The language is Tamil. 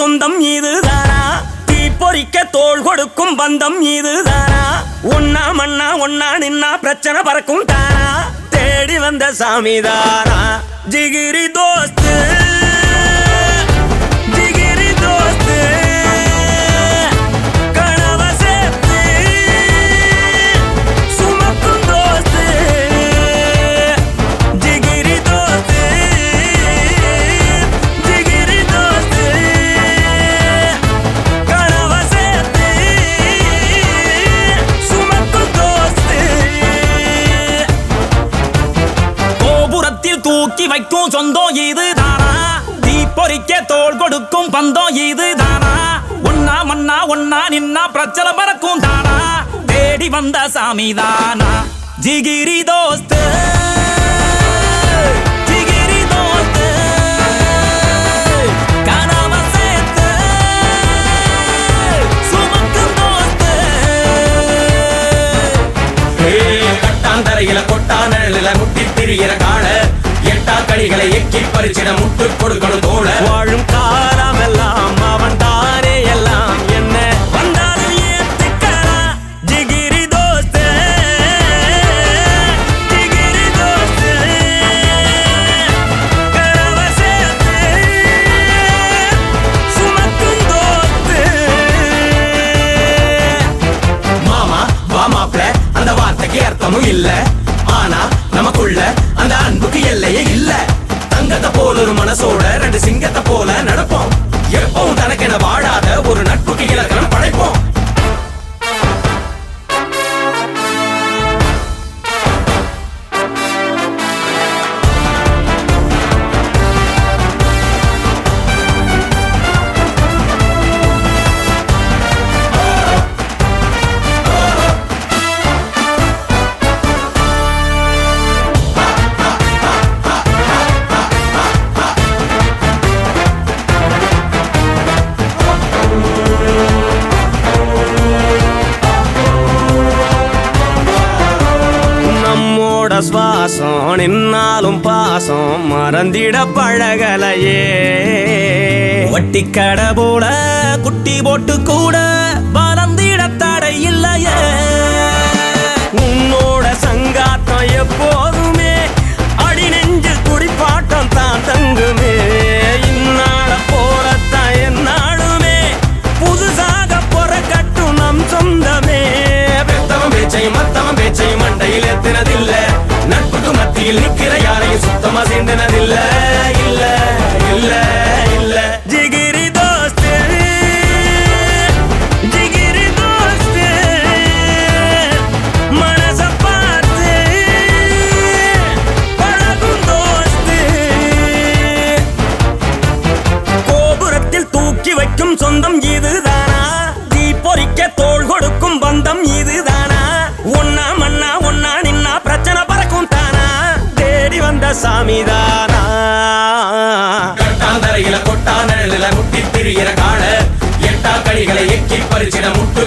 சொந்தம் இதுதானா? தீ பொறிக்க தோள் கொடுக்கும் பந்தம் இதுதானா? ஒன்னா மண்ணா ஒன்னா நின்னா பிரச்சனை பறக்கும் தானா? தேடி வந்த சாமிதானா ஜிகிரி தோஸ்து ஜிகிரி தோஸ்து கனவ சேர்த்து சுமக்கும் தோஸ்து ஜிகிரி தோஸ்து ஜிகிரி தோஸ்து கனவ சேர்த்து சுமக்கும் தோஸ்து கோபுரத்தில் தூக்கி வைக்கும் சொந்தம் இதுதானா? தீ பொறிக்க தோள் கொடுக்கும் பந்தம் இதுதானா? ஒன்னா மண்ணா ஒன்னா நின்னா பிரச்சனை பறக்கும் தானா? தேடி வந்த சாமிதானா ஜிகிரி தோஸ்து ஜிகிரி தோஸ்து கனவ சேர்த்து சுமக்கும் தோஸ்து. கட்டாந்தரையில கொட்டா நிழலில முட்டி திரிகிற கால எட்டா கடிகளை எக்கி பறிச்சிட முட்டு கொடுக்கணும் தோழ. வாழும் காலமெல்லாம் அவன் தானே எல்லாம் என்ன வந்தாலும் ஏத்துக்கலாம் ஜிகிரி தோஸ்து ஜிகிரி தோஸ்து கனவ சேர்த்து சுமக்கும் தோஸ்து. மாமா வா மாப்ள அந்த வார்த்தைக்கு அர்த்தமும் இல்ல. ஆனா நமக்குள்ள அந்த அன்புக்கு எல்லையே இல்ல. தங்கத்தை போல ஒரு மனசோட ரெண்டு சிங்கத்தை போல நடப்போம். எப்பவும் தனக்கென வாழாத ஒரு நட்புக்கு இலக்கணம் படைப்போம். நம்மோட சுவாசம் நின்னாலும் பாசம் மறந்திட பழகலையே. வட்டி கடை போல குட்டி போட்டு கூட வளர்ந்திட தடை இல்லையே. உன்னோட சங்காத்தம் எப்போதுமே அடி நெஞ்சில் குடிப்பாட்டம் தான் தங்குமே. இந்நாள போலத்தான் என்னாலுமே புதுசாக பொறக்கட்டும் நம் சொந்தமே. பெத்தவன் பேச்சையும் மத்தவன் பேச்சையும் மண்டையில் எத்தினதில்ல. நட்புக்கு மத்தியில் நிக்கிற யாரையும் சுத்தமா சேர்ந்தனதில்ல. இல்ல இல்ல இல்ல ஜிகிரி தோஸ்து ஜிகிரி தோஸ்து மனச பார்த்து பழகும் தோஸ்து. கோபுரத்தில் தூக்கி வைக்கும் சொந்தம் இதுதானா? தீ பொறிக்க தோள் கொடுக்கும் பந்தம் இதுதானா? ஒன்னா மண்ணா ஒன்னா நின்னா பிரச்சனை பறக்கும் தானா? தேடி வந்த சாமிதானா கட்டாந்தரையில கொட்டா நிழலில முட்டி திரிகிற கால எட்டா கடிகளை எக்கி பறிச்சிட முட்டு